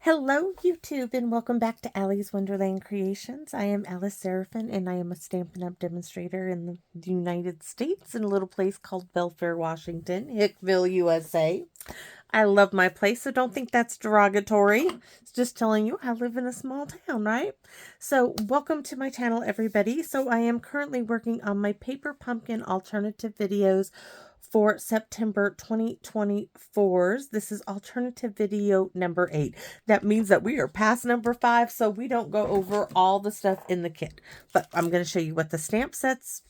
Hello, YouTube, and welcome back to Allie's Wonderland Creations. I am Alice Seraphin, and I am a Stampin' Up! Demonstrator in the United States in a little place called Belfair, Washington, Hickville, USA. I love my place, so don't think that's derogatory. It's just telling you I live in a small town, right? So welcome to my channel, everybody. So I am currently working on my paper pumpkin alternative videos for September 2024's. This is alternative video number 8. That means that we are past number 5, so we don't go over all the stuff in the kit. But I'm going to show you what the stamp sets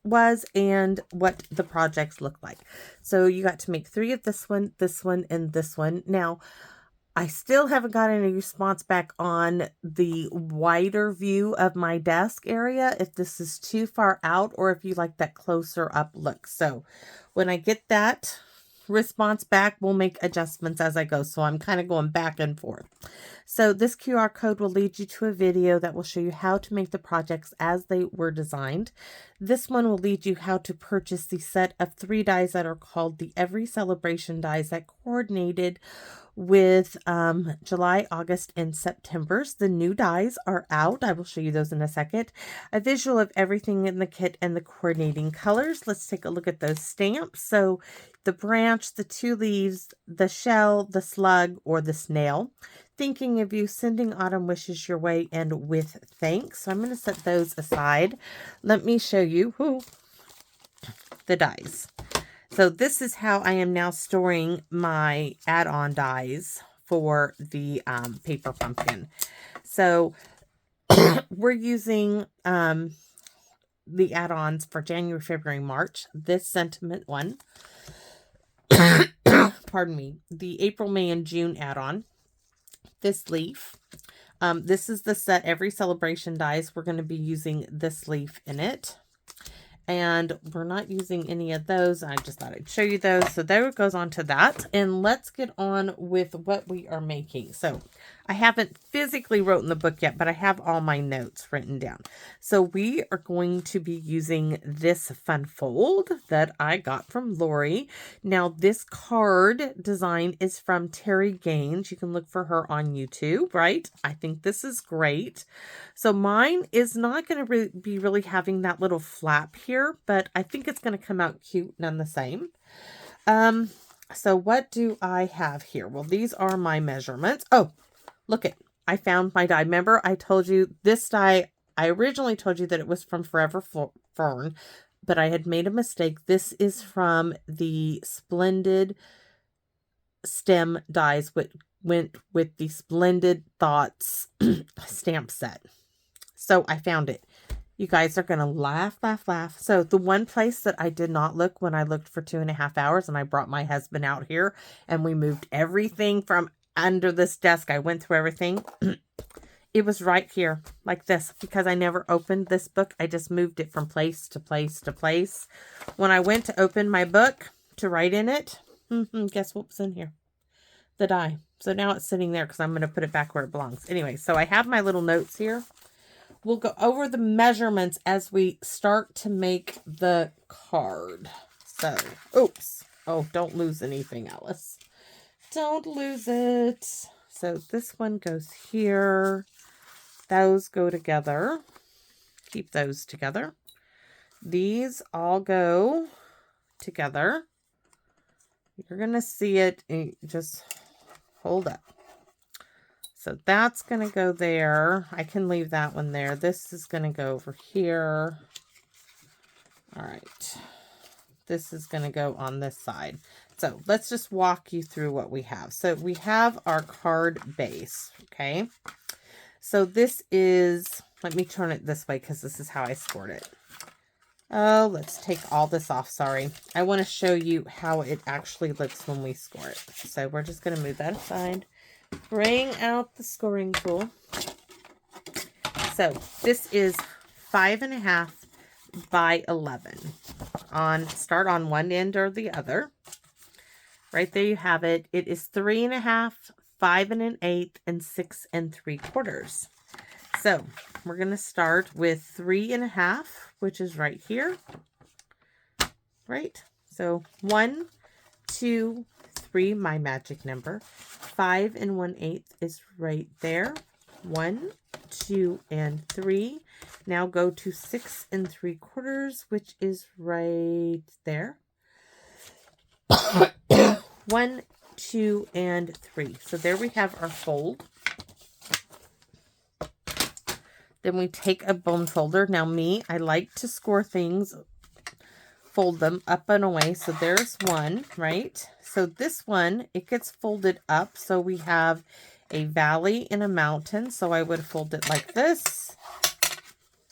was and what the projects look like. So you got to make 3 of this one, and this one. Now, I still haven't got any response back on the wider view of my desk area, if this is too far out or if you like that closer up look. So when I get that response back, we'll make adjustments as I go. So I'm kind of going back and forth. So this QR code will lead you to a video that will show you how to make the projects as they were designed. This one will lead you how to purchase the set of 3 dies that are called the Every Celebration dies that coordinated with July, August, and September's. The new dies are out. I will show you those in a second. A visual of everything in the kit and the coordinating colors. Let's take a look at those stamps. So the branch, the 2 leaves, the shell, the slug, or the snail. Thinking of you, sending autumn wishes your way, and with thanks. So I'm going to set those aside. Let me show you the dies. So this is how I am now storing my add-on dies for the paper pumpkin. So we're using the add-ons for January, February, March. This sentiment one. Pardon me. The April, May, and June add-on. This leaf. This is the set Every Celebration dies. We're going to be using this leaf in it. And we're not using any of those. I just thought I'd show you those. So there it goes on to that. And let's get on with what we are making. So I haven't physically written the book yet, but I have all my notes written down. So we are going to be using this fun fold that I got from Lori. Now this card design is from Terry Gaines. You can look for her on YouTube, right? I think this is great. So mine is not going to be really having that little flap here, but I think it's going to come out cute none the same. So what do I have here? Well, these are my measurements. Oh, look it. I found my die. Remember, I told you this die, I originally told you that it was from Forever Fern, but I had made a mistake. This is from the Splendid Stem dies, which went with the Splendid Thoughts stamp set. So I found it. You guys are going to laugh, laugh, laugh. So the one place that I did not look when I looked for 2.5 hours, and I brought my husband out here and we moved everything from under this desk. I went through everything. It was right here like this because I never opened this book. I just moved it from place to place to place. When I went to open my book to write in it, guess what was in here? The die. So now it's sitting there because I'm going to put it back where it belongs. Anyway, so I have my little notes here. We'll go over the measurements as we start to make the card. So, oops. Oh, don't lose anything, Alice. Don't lose it. So this one goes here. Those go together. Keep those together. These all go together. You're going to see it. Just hold up. So that's going to go there. I can leave that one there. This is going to go over here. All right. This is going to go on this side. So let's just walk you through what we have. So we have our card base. Okay. So this is, let me turn it this way because this is how I scored it. Oh, let's take all this off. Sorry. I want to show you how it actually looks when we score it. So we're just going to move that aside. Bring out the scoring tool. So this is 5.5 by 11. Start on one end or the other. Right there you have it. It is 3.5, 5 1/8, and 6 3/4. So we're going to start with 3.5, which is right here. Right. So 1, 2, 3, my magic number. 5 1/8 is right there. 1, 2, and 3. Now go to 6 3/4, which is right there. 1, 2, and 3. So there we have our fold. Then we take a bone folder. Now I like to score things, fold them up and away. So there's one, right? So this one, it gets folded up. So we have a valley and a mountain. So I would fold it like this.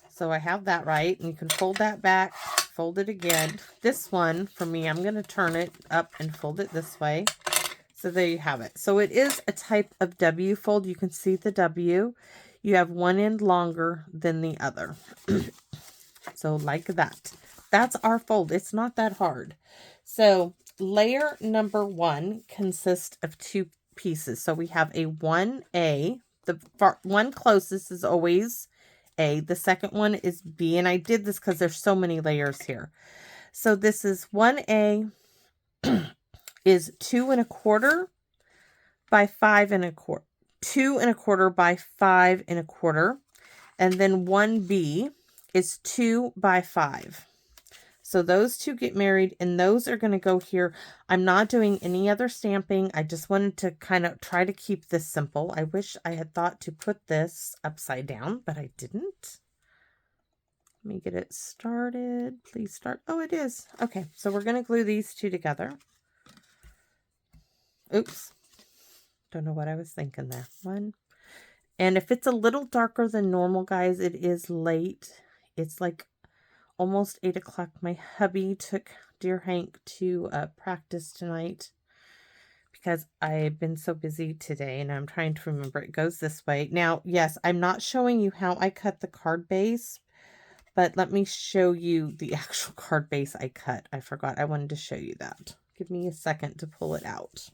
So I have that right. And you can fold that back, fold it again. This one, for me, I'm going to turn it up and fold it this way. So there you have it. So it is a type of W fold. You can see the W. You have one end longer than the other. So like that. That's our fold. It's not that hard. So layer number 1 consists of 2 pieces. So we have a 1A. The one closest is always A. The second one is B. And I did this because there's so many layers here. So this is 1A is 2 1/4 by 5 1/4. 2 1/4 by 5 1/4. And then 1B is 2 by 5. So those two get married, and those are going to go here. I'm not doing any other stamping. I just wanted to kind of try to keep this simple. I wish I had thought to put this upside down, but I didn't. Let me get it started. Please start. Oh, it is. Okay, so we're going to glue these two together. Oops. Don't know what I was thinking there. 1. And if it's a little darker than normal, guys, it is late. It's like almost 8 o'clock. My hubby took dear Hank to practice tonight because I've been so busy today, and I'm trying to remember. It goes this way. Now, yes, I'm not showing you how I cut the card base, but let me show you the actual card base I cut. I forgot I wanted to show you that. Give me a second to pull it out.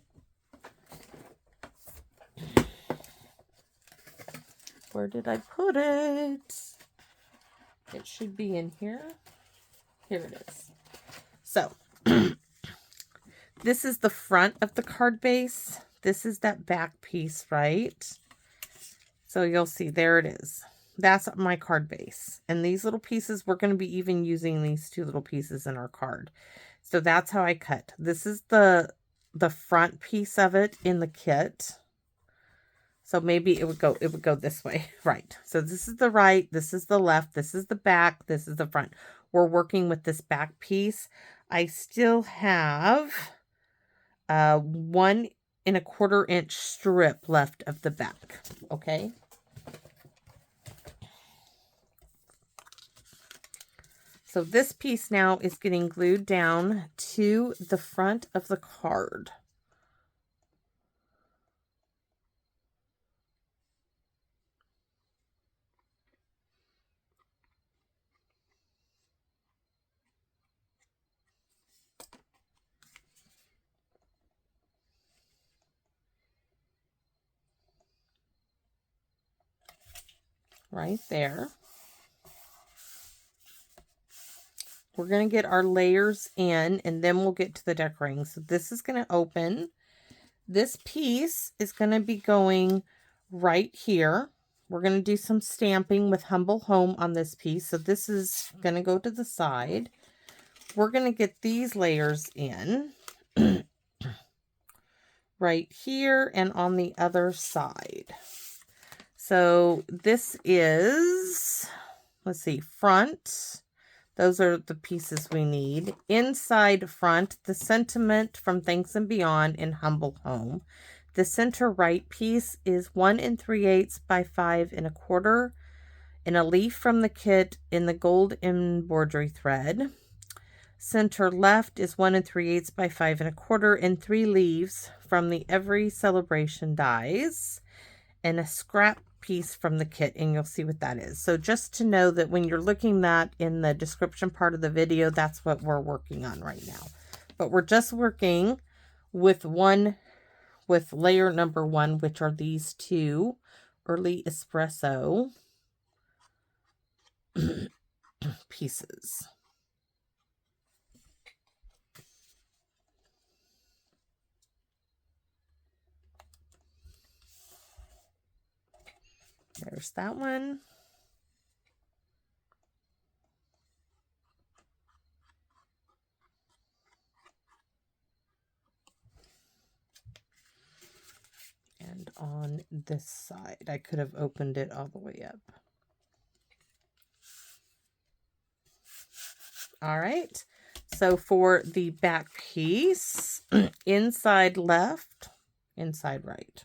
Where did I put it? It should be in here. Here it is. So, this is the front of the card base. This is that back piece, right? So you'll see, there it is. That's my card base. And these little pieces, we're going to be even using these 2 little pieces in our card. So that's how I cut. This is the front piece of it in the kit. So maybe it would go this way, right? So this is the right, this is the left, this is the back, this is the front. We're working with this back piece. I still have 1 1/4 inch strip left of the back. Okay. So this piece now is getting glued down to the front of the card. Right there. We're going to get our layers in, and then we'll get to the decorating. So this is going to open. This piece is going to be going right here. We're going to do some stamping with Humble Home on this piece. So this is going to go to the side. We're going to get these layers in right here and on the other side. So this is, let's see, front. Those are the pieces we need. Inside front, the sentiment from Thanks and Beyond in Humble Home. The center right piece is 1 3/8 by 5 1/4, and a leaf from the kit in the gold embroidery thread. Center left is 1 3/8 by 5 1/4, and 3 leaves from the Every Celebration dies, and a scrap piece from the kit, and you'll see what that is. So just to know that when you're looking that in the description part of the video, that's what we're working on right now. But we're just working with layer number 1, which are these 2 early espresso pieces. There's that one. And on this side, I could have opened it all the way up. All right. So for the back piece, inside left, inside right.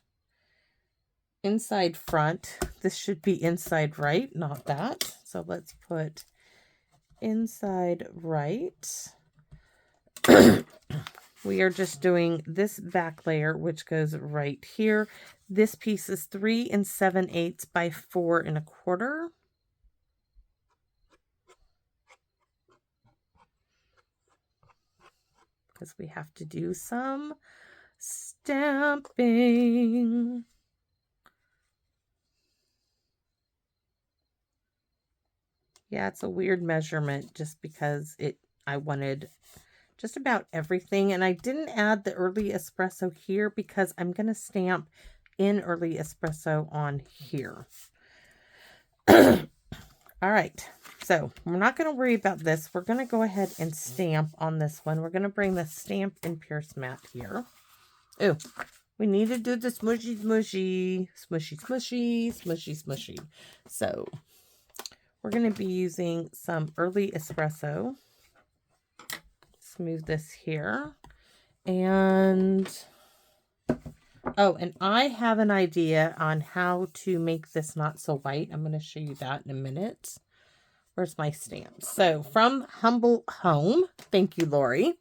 Inside front, this should be inside right, not that. So let's put inside right. We are just doing this back layer, which goes right here. This piece is 3 7/8 by 4 1/4. Because we have to do some stamping. Yeah, it's a weird measurement just because I wanted just about everything. And I didn't add the early espresso here because I'm going to stamp in early espresso on here. All right, so we're not going to worry about this. We're going to go ahead and stamp on this one. We're going to bring the Stamp and Pierce mat here. Oh, we need to do the smushy, smushy, smushy, smushy, smushy, smushy. So we're going to be using some early espresso. Smooth this here. And, oh, and I have an idea on how to make this not so white. I'm going to show you that in a minute. Where's my stamp? So from Humble Home, thank you, Lori.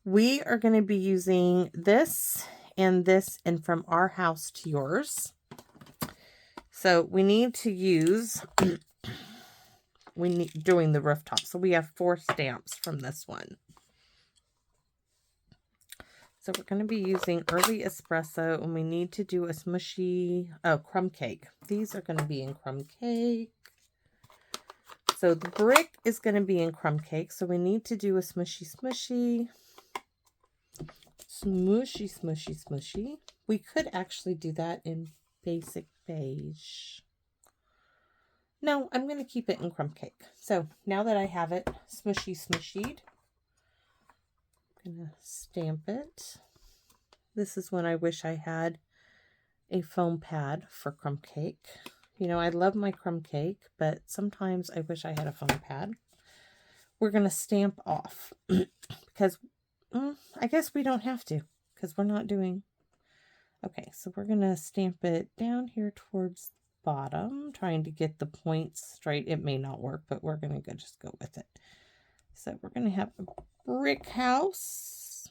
We are going to be using this and from Our House to Yours. So we need to use, doing the rooftop. So we have 4 stamps from this one. So we're going to be using early espresso, and we need to do a smushy, crumb cake. These are going to be in crumb cake. So the brick is going to be in crumb cake. So we need to do a smushy, smushy. Smushy, smushy, smushy. We could actually do that in basic beige. No, I'm going to keep it in crumb cake. So now that I have it smushy, smushied, I'm going to stamp it. This is when I wish I had a foam pad for crumb cake. You know, I love my crumb cake, but sometimes I wish I had a foam pad. We're going to stamp off because I guess we don't have to because we're not doing. Okay, so we're going to stamp it down here towards the bottom, trying to get the points straight. It may not work, but we're going to just go with it. So we're going to have a brick house.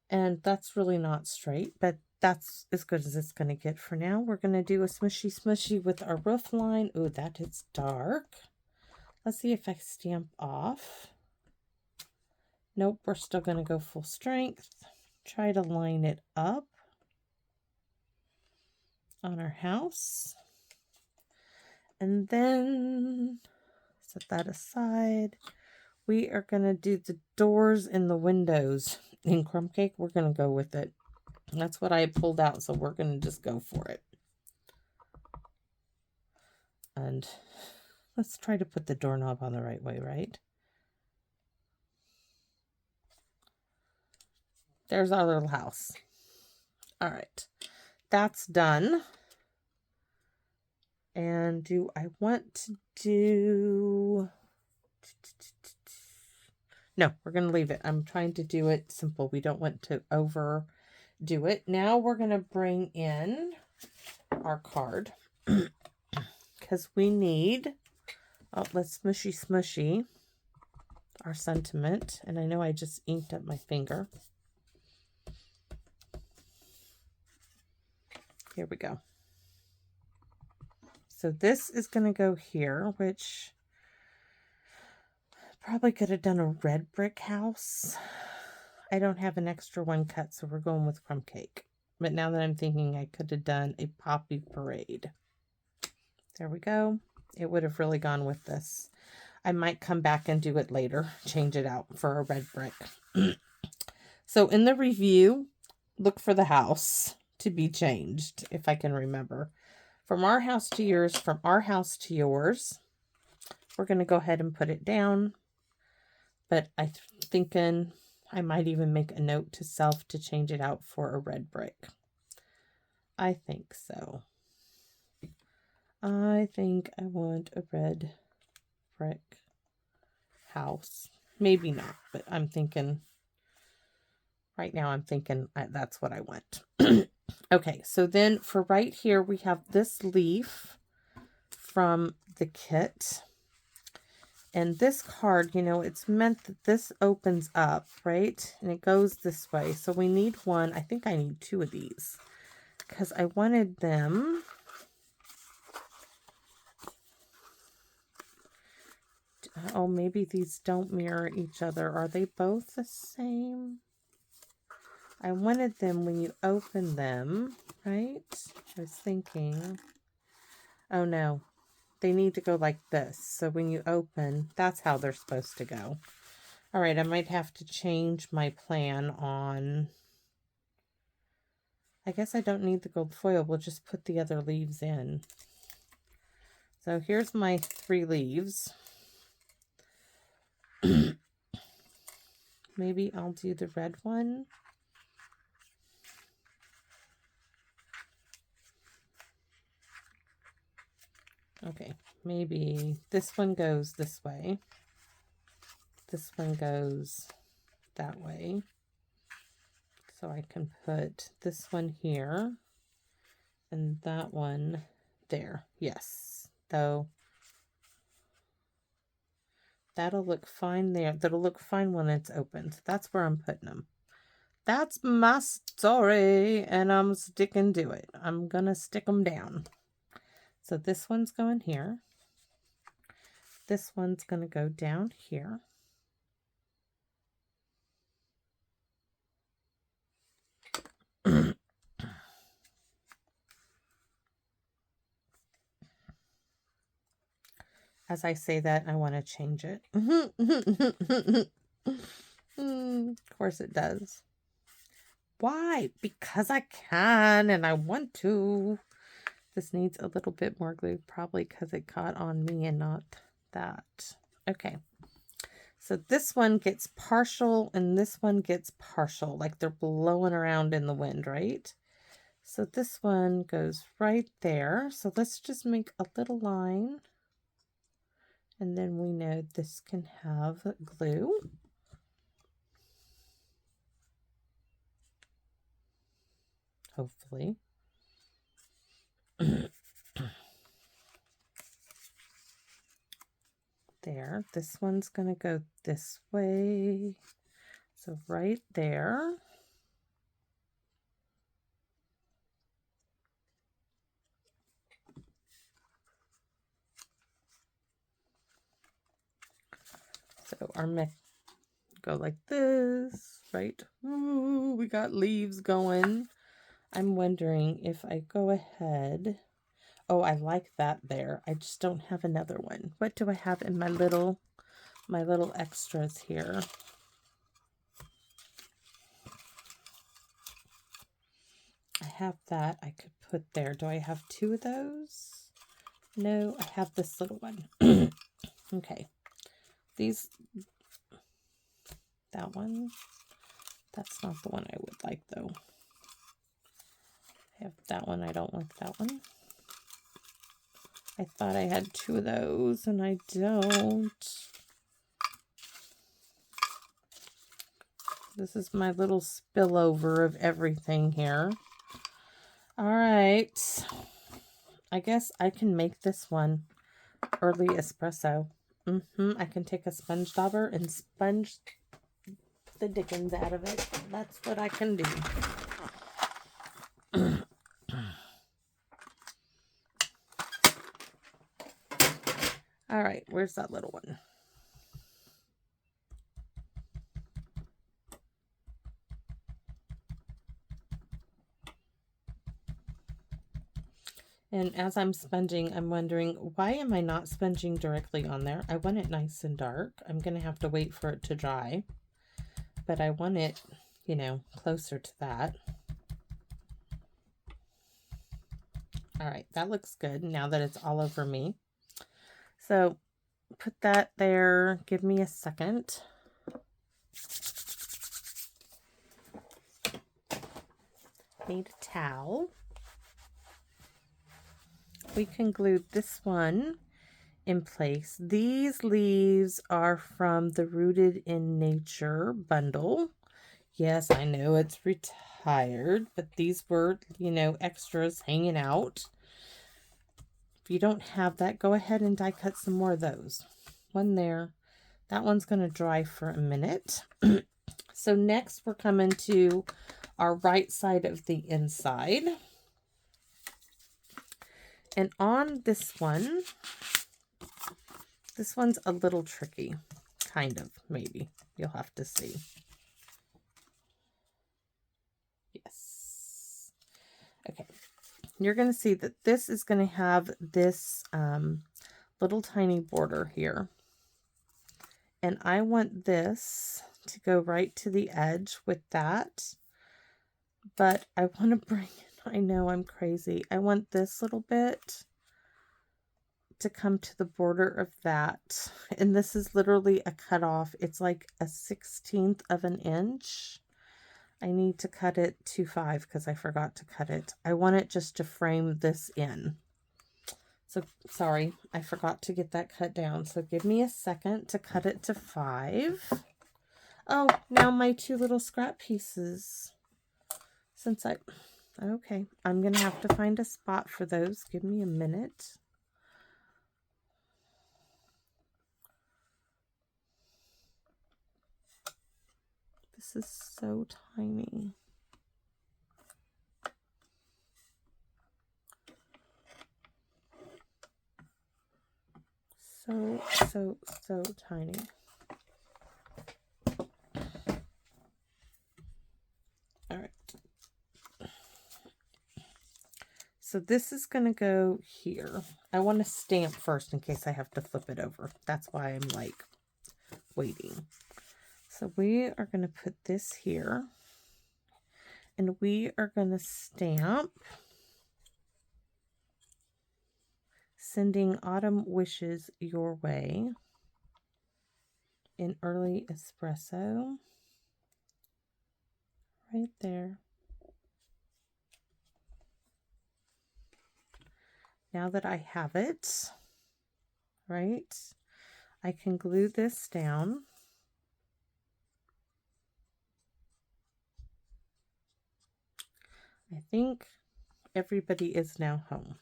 And that's really not straight, but that's as good as it's going to get for now. We're going to do a smushy smushy with our roof line. Oh, that is dark. Let's see if I stamp off. Nope, we're still going to go full strength. Try to line it up on our house. And then set that aside. We are going to do the doors and the windows in crumb cake. We're going to go with it. That's what I pulled out, so we're going to just go for it. And let's try to put the doorknob on the right way, right? There's our little house. All right, that's done. And do I want to do... No, we're going to leave it. I'm trying to do it simple. We don't want to overdo it. Now we're going to bring in our card because we need, let's smushy smushy our sentiment. And I know I just inked up my finger. Here we go. So this is going to go here, which probably could have done a red brick house. I don't have an extra one cut, so we're going with crumb cake. But now that I'm thinking, I could have done a poppy parade. There we go. It would have really gone with this. I might come back and do it later, change it out for a red brick. So in the review, look for the house to be changed, if I can remember. From our house to yours, from our house to yours. We're going to go ahead and put it down. But I'm thinking I might even make a note to self to change it out for a red brick. I think so. I think I want a red brick house. Maybe not, but I'm thinking, right now I'm thinking that's what I want. Okay, so then for right here, we have this leaf from the kit. And this card, you know, it's meant that this opens up, right? And it goes this way. So we need one. I think I need 2 of these because I wanted them. Oh, maybe these don't mirror each other. Are they both the same? I wanted them when you open them, right? I was thinking, oh no, they need to go like this. So when you open, that's how they're supposed to go. All right, I might have to change my plan on, I guess I don't need the gold foil. We'll just put the other leaves in. So here's my 3 leaves. Maybe I'll do the red one. Okay, maybe this one goes this way. This one goes that way. So I can put this one here and that one there. Yes, though that'll look fine there. That'll look fine when it's opened. That's where I'm putting them. That's my story, and I'm sticking to it. I'm gonna stick them down. So this one's going here. This one's gonna go down here. As I say that, I want to change it. Of course it does. Why? Because I can and I want to. This needs a little bit more glue, probably because it caught on me and not that. Okay. So this one gets partial and this one gets partial, like they're blowing around in the wind, right? So this one goes right there. So let's just make a little line. And then we know this can have glue. Hopefully. There. This one's going to go this way. So right there. So our mech go like this, right? Ooh, we got leaves going. I'm wondering if I go ahead. Oh, I like that there. I just don't have another one. What do I have in my little extras here? I have that I could put there. Do I have 2 of those? No, I have this little one. Okay. These, that one, that's not the one I would like though. I have that one. I don't like that one. I thought I had 2 of those and I don't. This is my little spillover of everything here. All right. I guess I can make this one early espresso. I can take a sponge dauber and sponge the dickens out of it. That's what I can do. All right, where's that little one? And as I'm sponging, I'm wondering, why am I not sponging directly on there? I want it nice and dark. I'm going to have to wait for it to dry. But I want it, you know, closer to that. All right, that looks good now that it's all over me. So put that there. Give me a second. Need a towel. We can glue this one in place. These leaves are from the Rooted in Nature bundle. Yes, I know it's retired, but these were, you know, extras hanging out. If you don't have that, go ahead and die cut some more of those. One there. That one's going to dry for a minute. So next we're coming to our right side of the inside. And on this one's a little tricky. Kind of, maybe. You'll have to see. Yes. Okay. You're going to see that this is going to have this little tiny border here. And I want this to go right to the edge with that. But I want to bring it, I know I'm crazy. I want this little bit to come to the border of that. And this is literally a cutoff. It's like a 1/16 of an inch. I need to cut it to 5 because I forgot to cut it. I want it just to frame this in. So, sorry, I forgot to get that cut down. So, give me a second to cut it to 5. Oh, now my 2 little scrap pieces. Okay, I'm going to have to find a spot for those. Give me a minute. This is so tiny. So tiny. All right. So this is going to go here. I want to stamp first in case I have to flip it over. That's why I'm like waiting. So we are going to put this here. And we are going to stamp Sending Autumn Wishes Your Way in Early Espresso. Right there. Now that I have it, right, I can glue this down. I think everybody is now home.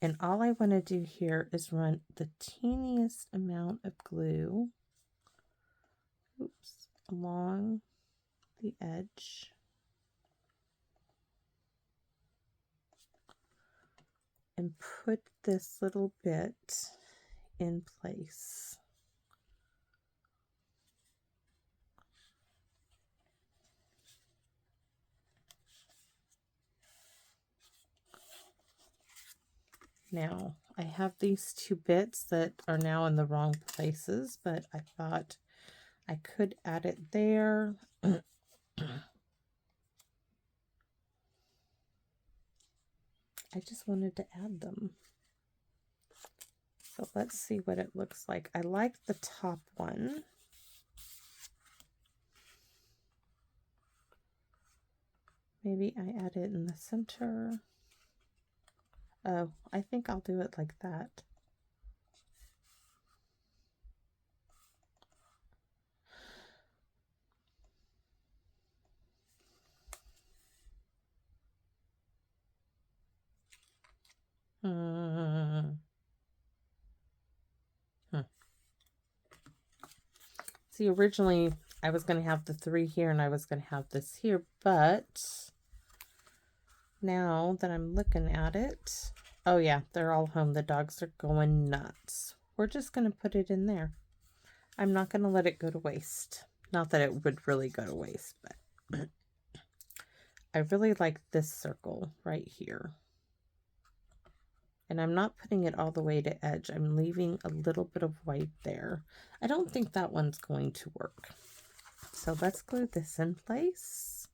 And all I want to do here is run the teeniest amount of glue, along the edge. And put this little bit in place. Now, I have these 2 bits that are now in the wrong places, but I thought I could add it there. I just wanted to add them. So let's see what it looks like. I like the top one. Maybe I add it in the center. Oh, I think I'll do it like that. See, originally I was going to have the 3 here and I was going to have this here, but now that I'm looking at it, oh yeah, they're all home. The dogs are going nuts. We're just going to put it in there. I'm not going to let it go to waste. Not that it would really go to waste, but I really like this circle right here. And I'm not putting it all the way to edge. I'm leaving a little bit of white there. I don't think that one's going to work. So let's glue this in place.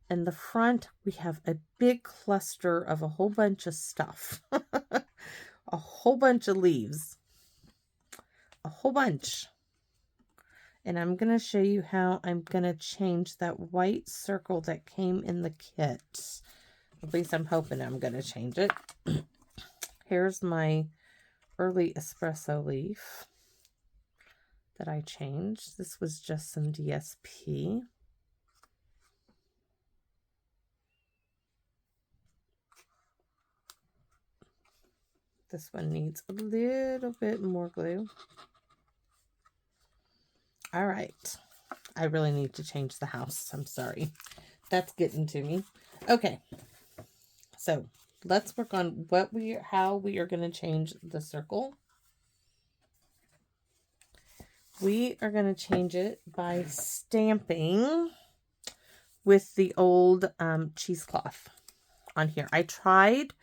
In the front, we have a big cluster of a whole bunch of stuff. A whole bunch of leaves. A whole bunch. And I'm going to show you how I'm going to change that white circle that came in the kit. At least I'm hoping I'm going to change it. Here's my early espresso leaf that I changed. This was just some DSP. This one needs a little bit more glue. All right. I really need to change the house. I'm sorry. That's getting to me. Okay. So let's work on how we are going to change the circle. We are going to change it by stamping with the old cheesecloth on here. I tried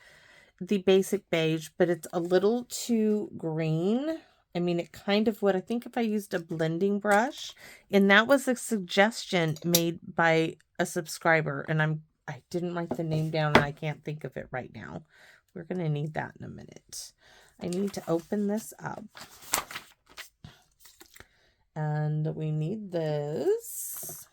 the basic beige, but it's a little too green. I mean, it kind of would. I think if I used a blending brush, and that was a suggestion made by a subscriber, and I didn't write the name down and I can't think of it right now. We're going to need that in a minute. I need to open this up. And we need this.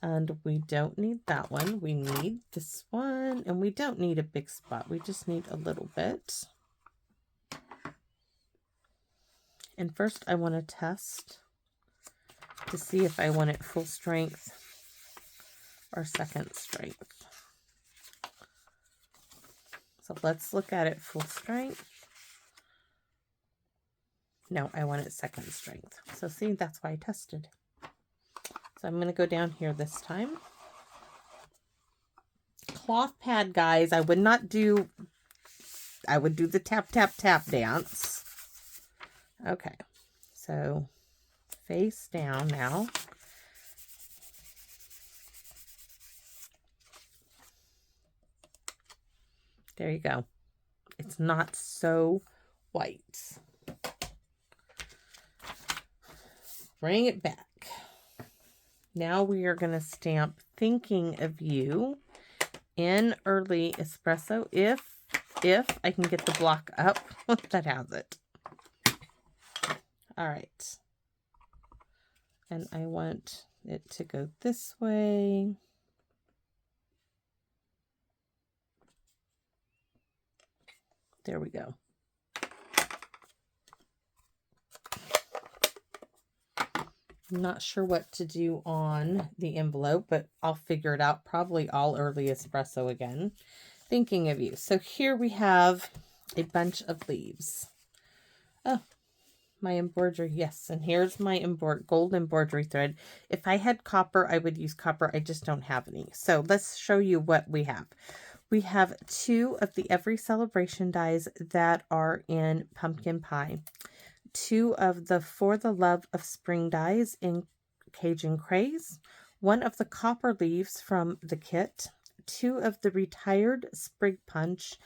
And we don't need that one. We need this one. And we don't need a big spot. We just need a little bit. And first I want to test to see if I want it full strength or second strength. So let's look at it full strength. No, I want it second strength. So see, that's why I tested. So I'm going to go down here this time. Cloth pad, guys. I would not do, I would do the tap, tap, tap dance. Okay. So face down now. There you go. It's not so white. Bring it back. Now we are going to stamp Thinking of You in early espresso if I can get the block up that has it. All right. And I want it to go this way. There we go. I'm not sure what to do on the envelope, but I'll figure it out. Probably all early espresso again. Thinking of You. So here we have a bunch of leaves. Oh, my embroidery. Yes, and here's my gold embroidery thread. If I had copper, I would use copper. I just don't have any. So let's show you what we have. We have 2 of the Every Celebration dies that are in pumpkin pie. 2 of the For the Love of Spring dies in Cajun Craze, 1 of the copper leaves from the kit, 2 of the Retired Sprig Punch,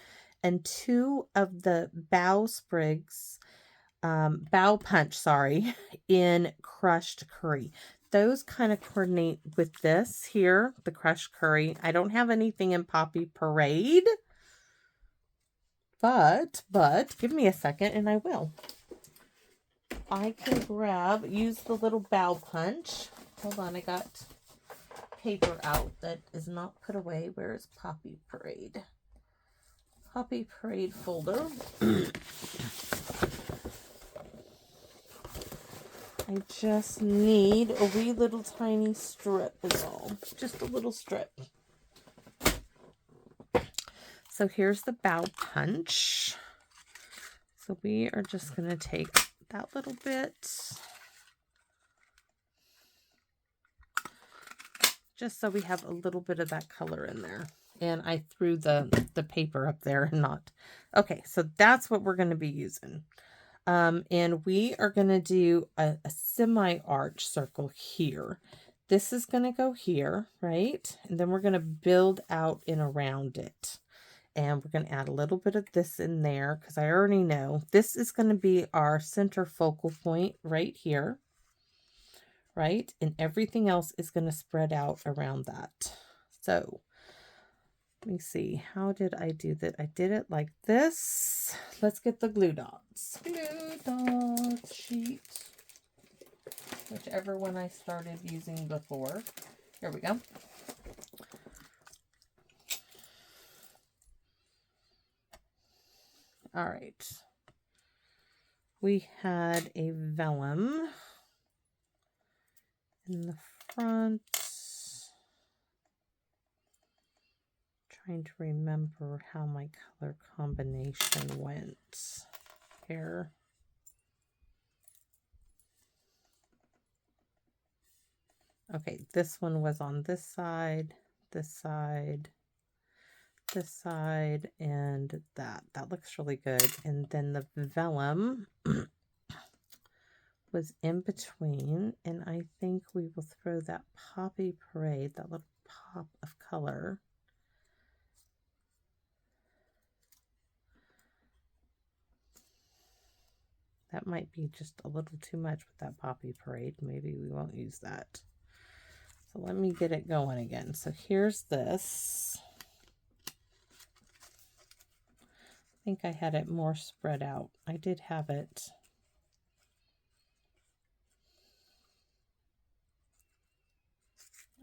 and 2 of the bough punch, sorry, in Crushed Curry. Those kind of coordinate with this here, the Crushed Curry. I don't have anything in Poppy Parade, but give me a second and I will. I can use the little bough punch. Hold on, I got paper out that is not put away. Where is Poppy Parade? Poppy Parade folder. I just need a wee little tiny strip is all. Just a little strip. So here's the bough punch. So we are just going to take that little bit, just so we have a little bit of that color in there. And I threw the paper up there and not. Okay, so that's what we're going to be using. And we are going to do a semi-arch circle here. This is going to go here, right? And then we're going to build out and around it. And we're going to add a little bit of this in there because I already know this is going to be our center focal point right here, right? And everything else is going to spread out around that. So let me see. How did I do that? I did it like this. Let's get the glue dots. Glue dot sheet. Whichever one I started using before. Here we go. All right. We had a vellum in the front. Trying to remember how my color combination went here. Okay, this one was on this side, this side, this side, and that. That looks really good. And then the vellum was in between, and I think we will throw that Poppy Parade, that little pop of color. That might be just a little too much with that Poppy Parade. Maybe we won't use that. So let me get it going again. So here's this. I think I had it more spread out. I did have it.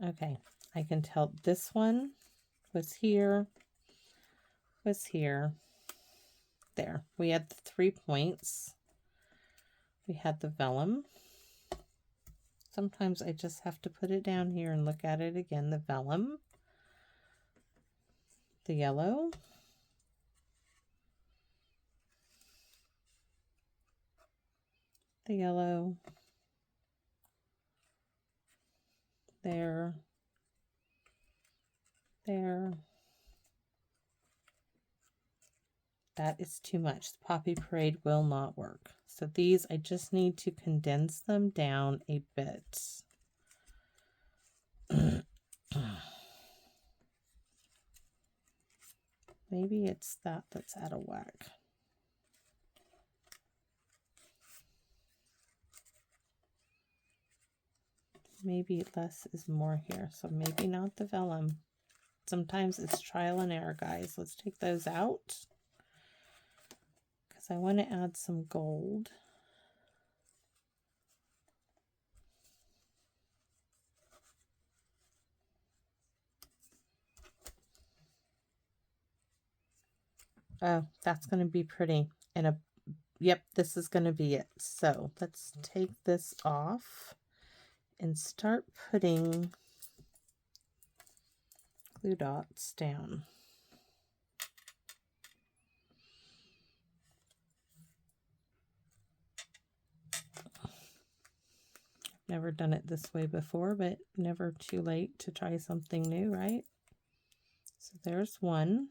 Okay, I can tell this one was here, there. We had the 3 points. We had the vellum. Sometimes I just have to put it down here and look at it again. The vellum, the yellow, the yellow, there, there. That is too much. The Poppy Parade will not work. So these, I just need to condense them down a bit. Maybe it's that that's out of whack. Maybe less is more here. So maybe not the vellum. Sometimes it's trial and error, guys. Let's take those out, because I want to add some gold. Oh, that's going to be pretty. And yep, this is going to be it. So let's take this off and start putting glue dots down. Never done it this way before, but never too late to try something new, right? So there's one.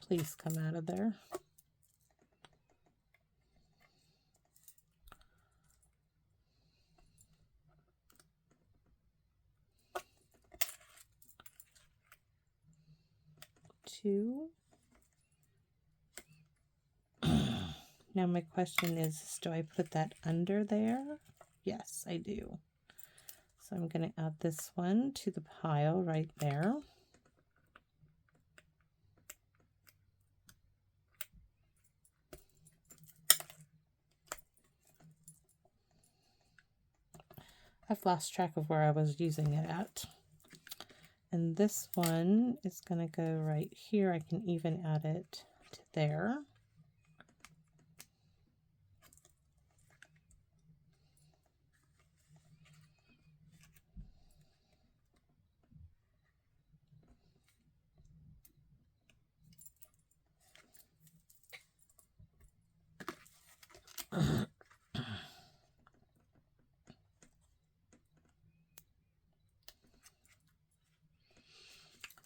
Please come out of there. Two. Now my question is, do I put that under there? Yes, I do. So I'm going to add this one to the pile right there. I've lost track of where I was using it at. And this one is going to go right here. I can even add it to there.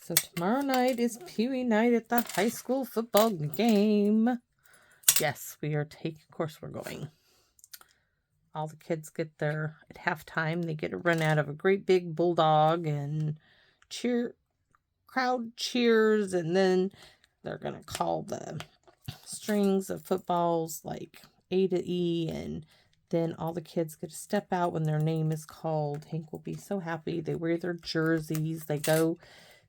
So tomorrow night is Pee Wee night at the high school football game. Yes, we are taking, of course we're going. All the kids get there at halftime. They get a run out of a great big bulldog and crowd cheers, and then they're going to call the strings of footballs like A to E, and then all the kids get to step out when their name is called. Hank will be so happy. They wear their jerseys. They go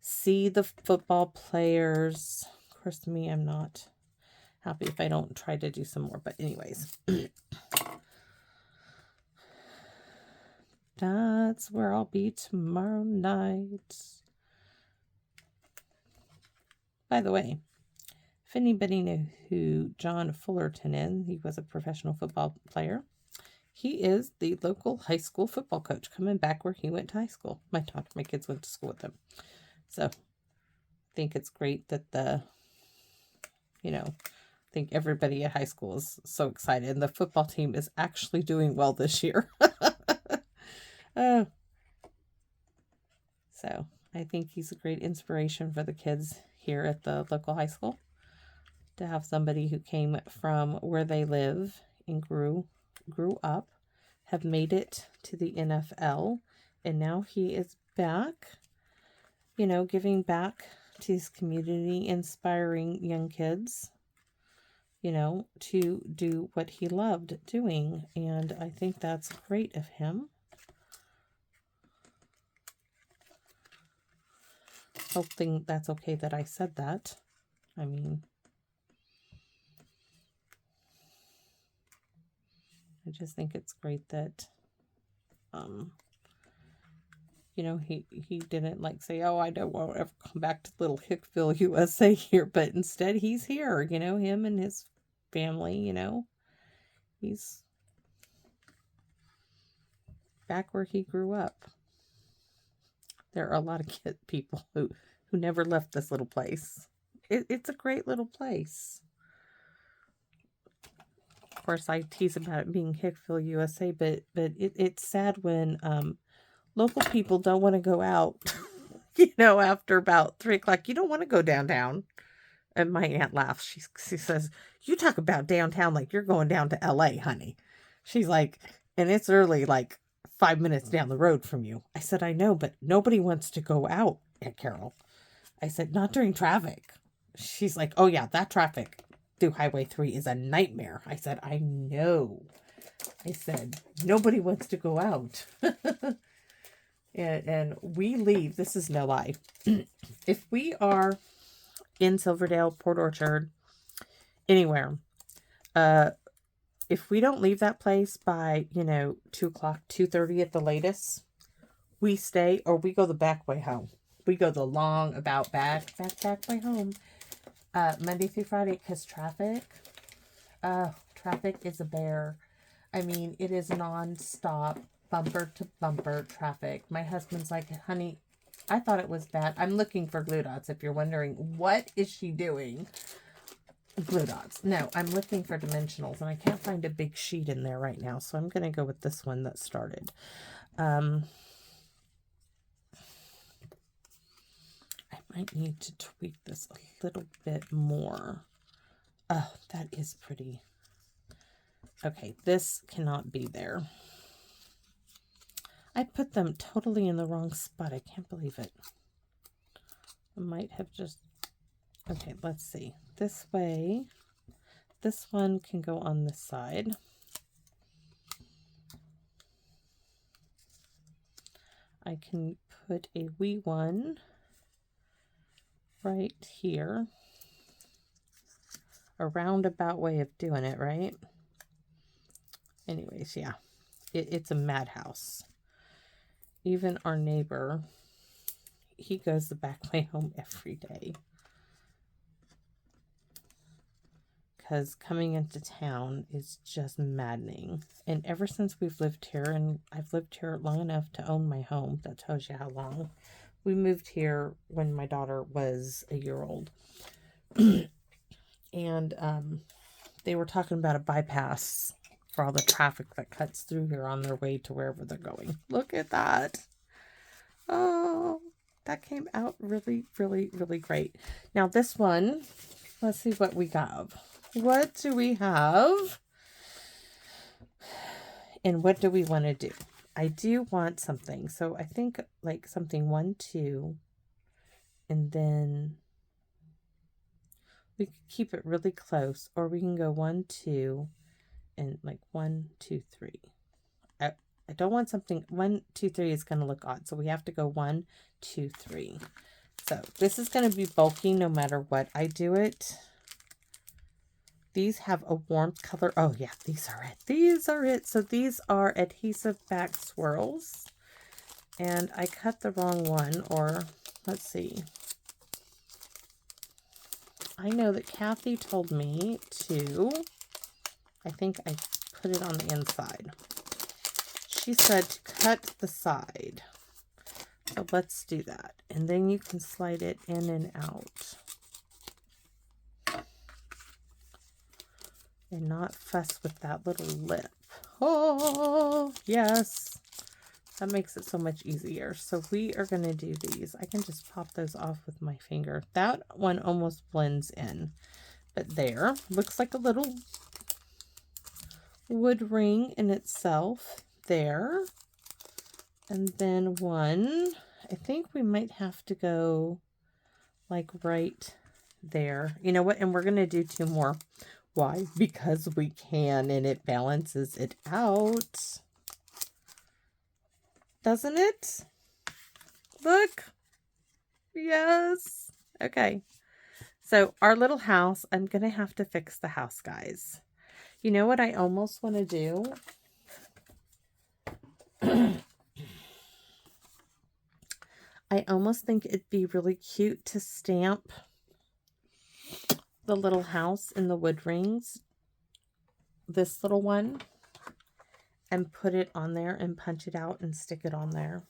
see the football players. Of course, me, I'm not happy if I don't try to do some more. But anyways, that's where I'll be tomorrow night. By the way, if anybody knew who John Fullerton is, he was a professional football player. He is the local high school football coach, coming back where he went to high school. My kids went to school with him. So I think it's great that I think everybody at high school is so excited. And the football team is actually doing well this year. So I think he's a great inspiration for the kids here at the local high school, to have somebody who came from where they live and grew up, have made it to the NFL, and now he is back, giving back to his community, inspiring young kids, to do what he loved doing. And I think that's great of him. Hoping that's okay that I said that. I mean, I just think it's great that, he didn't say, oh, I don't want to ever come back to little Hickville, USA here, but instead he's here, him and his family, he's back where he grew up. There are a lot of people who never left this little place. It's a great little place. Of course, I tease about it being Hickville, USA, but it's sad when local people don't want to go out, after about 3 o'clock. You don't want to go downtown. And my aunt laughs. She says, you talk about downtown like you're going down to LA, honey. She's like, and it's early, 5 minutes down the road from you. I said, I know, but nobody wants to go out, Aunt Carol. I said, not during traffic. She's like, oh yeah, that traffic through Highway 3 is a nightmare. I said, I know. I said, nobody wants to go out. and we leave, this is no lie. If we are in Silverdale, Port Orchard, anywhere, if we don't leave that place by, 2 o'clock, 2:30 at the latest, we stay, or we go the back way home. We go the long, about back way home, Monday through Friday, because traffic is a bear. I mean, it is nonstop, bumper to bumper traffic. My husband's like, honey, I thought it was bad. I'm looking for glue dots. If you're wondering, what is she doing? Glue dots. No, I'm looking for dimensionals, and I can't find a big sheet in there right now, so I'm going to go with this one that started. I might need to tweak this a little bit more. Oh, that is pretty. Okay, this cannot be there. I put them totally in the wrong spot. I can't believe it. I might have just... Okay, let's see. This way. This one can go on this side. I can put a wee one right here. A roundabout way of doing it, right? Anyways, yeah. It's a madhouse. Even our neighbor, he goes the back way home every day. Because coming into town is just maddening. And ever since we've lived here, and I've lived here long enough to own my home, that tells you how long. We moved here when my daughter was a year old. And they were talking about a bypass for all the traffic that cuts through here on their way to wherever they're going. Look at that. Oh, that came out really, really, really great. Now this one, let's see what we have. What do we have? And what do we want to do? I do want something. So I think like something 1, 2, and then we could keep it really close, or we can go 1, 2, and like 1, 2, 3. I don't want something 1, 2, 3 is going to look odd. So we have to go 1, 2, 3. So this is going to be bulky no matter what I do it. These have a warmth color. Oh yeah, these are it. These are it. So these are adhesive back swirls. And I cut the wrong one, or let's see. I know that Kathy told me to, I think I put it on the inside. She said to cut the side. So let's do that. And then you can slide it in and out. And not fuss with that little lip. Oh, yes. That makes it so much easier. So we are going to do these. I can just pop those off with my finger. That one almost blends in. But there. Looks like a little wood ring in itself. There. And then one. I think we might have to go like right there. You know what? And we're going to do 2 more. Why? Because we can, and it balances it out. Doesn't it? Look. Yes. Okay. So our little house, I'm going to have to fix the house, guys. You know what I almost want to do? I almost think it'd be really cute to stamp the little house in the wood rings. This little one. And put it on there and punch it out and stick it on there.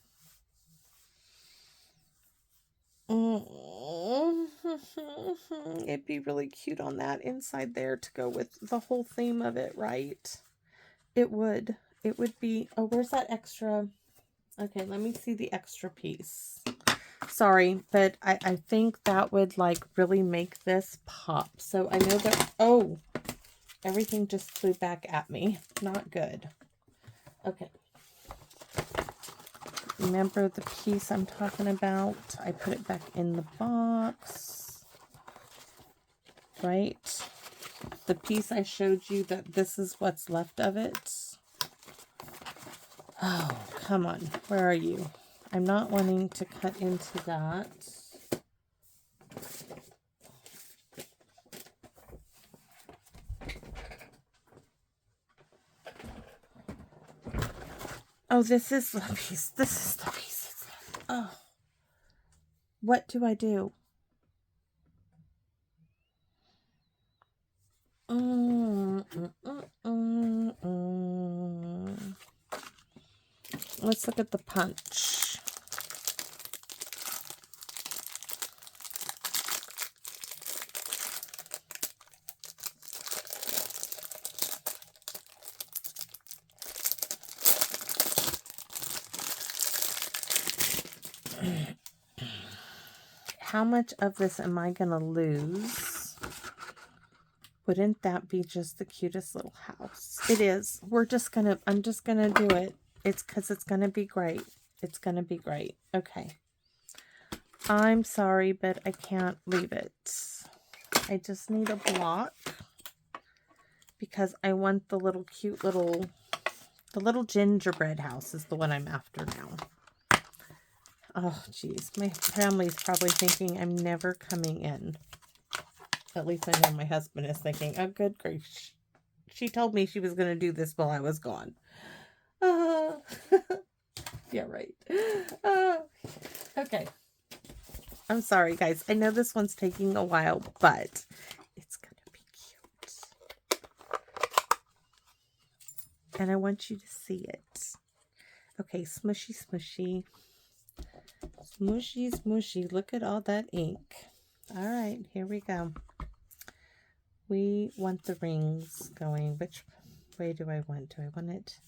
It'd be really cute on that inside there to go with the whole theme of it, right? It would. It would be... Oh, where's that extra? Okay, let me see the extra piece. Sorry, but I think that would like really make this pop. So I know that... Oh, everything just flew back at me. Not good. Okay. Remember the piece I'm talking about? I put it back in the box. Right? The piece I showed you that this is what's left of it. Oh, come on. Where are you? I'm not wanting to cut into that. Oh, this is the piece. This is the piece. Oh. What do I do? Let's look at the punch. How much of this am I going to lose? Wouldn't that be just the cutest little house? It is. I'm just going to do it. It's because it's going to be great. It's going to be great. Okay. I'm sorry, but I can't leave it. I just need a block because I want the little cute little, the little gingerbread house is the one I'm after now. Oh, geez. My family's probably thinking I'm never coming in. At least I know my husband is thinking, oh, good grief. She told me she was going to do this while I was gone. Yeah, right. Okay. I'm sorry, guys. I know this one's taking a while, but it's going to be cute. And I want you to see it. Okay, smushy, smushy. Smushy, smushy. Look at all that ink. All right, here we go. We want the rings going. Which way do I want? Do I want it?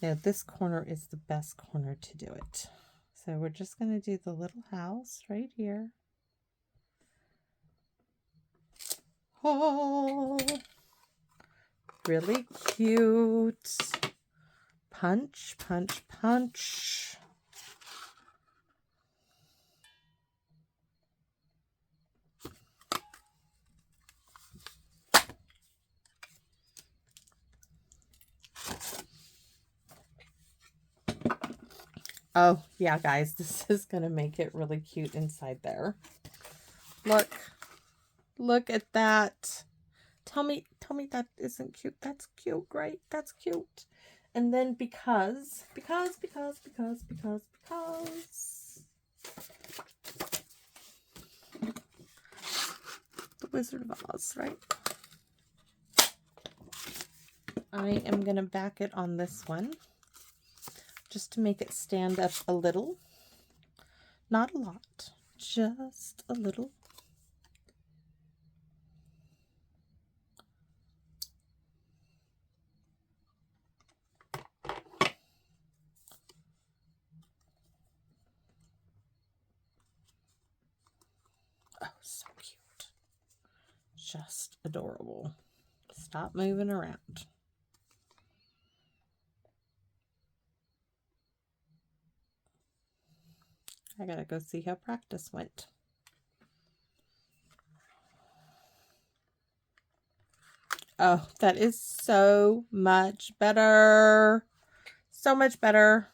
No, this corner is the best corner to do it. So we're just going to do the little house right here. Oh, really cute. Punch, punch, punch. Oh, yeah, guys, this is going to make it really cute inside there. Look at that. Tell me that isn't cute. That's cute, right? That's cute. And then because the Wizard of Oz, right? I am going to back it on this one just to make it stand up a little. Not a lot, just a little. Oh, so cute. Just adorable. Stop moving around. I gotta go see how practice went. Oh, that is so much better. So much better.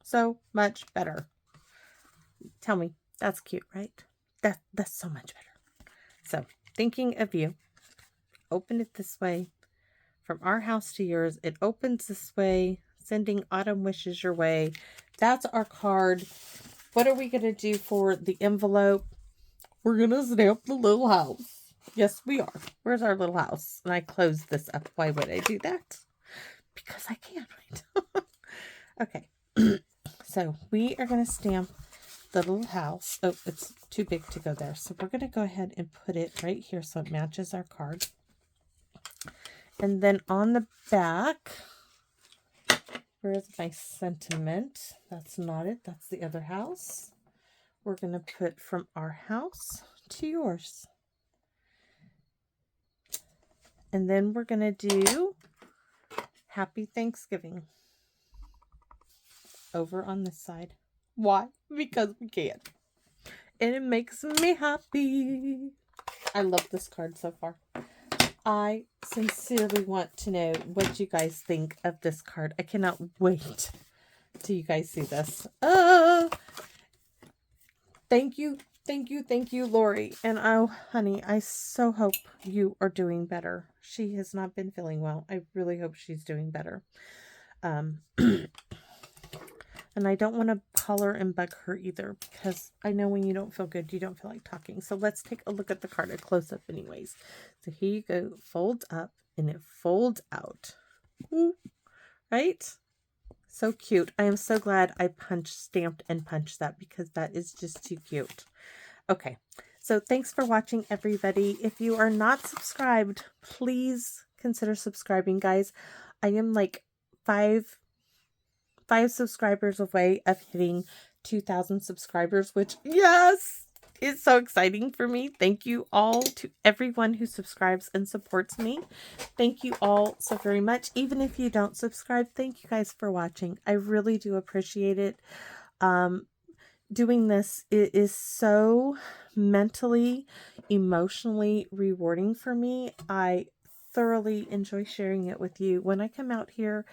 So much better. Tell me, that's cute, right? That's so much better. So, thinking of you, open it this way. From our house to yours, it opens this way, sending autumn wishes your way. That's our card. What are we going to do for the envelope? We're going to stamp the little house. Yes, we are. Where's our little house? And I closed this up. Why would I do that? Because I can, right? Okay. So we are going to stamp the little house. Oh, it's too big to go there. So we're going to go ahead and put it right here so it matches our card. And then on the back, where's my sentiment? That's not it. That's the other house. We're going to put from our house to yours. And then we're going to do Happy Thanksgiving over on this side. Why? Because we can. And it makes me happy. I love this card so far. I sincerely want to know what you guys think of this card. I cannot wait till you guys see this. Thank you, Lori. And oh, honey, I so hope you are doing better. She has not been feeling well. I really hope she's doing better. And I don't want to color and bug her either, because I know when you don't feel good, you don't feel like talking. So let's take a look at the card, a close-up anyways. So here you go, fold up, and it folds out. Ooh, right? So cute. I am so glad I stamped and punched that, because that is just too cute. Okay, so thanks for watching, everybody. If you are not subscribed, please consider subscribing, guys. I am like five subscribers away of hitting 2,000 subscribers, which, yes, is so exciting for me. Thank you all to everyone who subscribes and supports me. Thank you all so very much. Even if you don't subscribe, thank you guys for watching. I really do appreciate it. Doing this, it is so mentally, emotionally rewarding for me. I thoroughly enjoy sharing it with you. When I come out here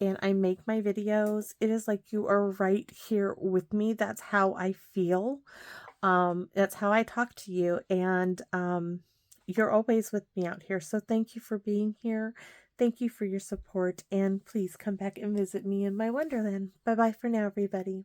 and I make my videos, it is like you are right here with me. That's how I feel. That's how I talk to you. And you're always with me out here. So thank you for being here. Thank you for your support. And please come back and visit me in my wonderland. Bye-bye for now, everybody.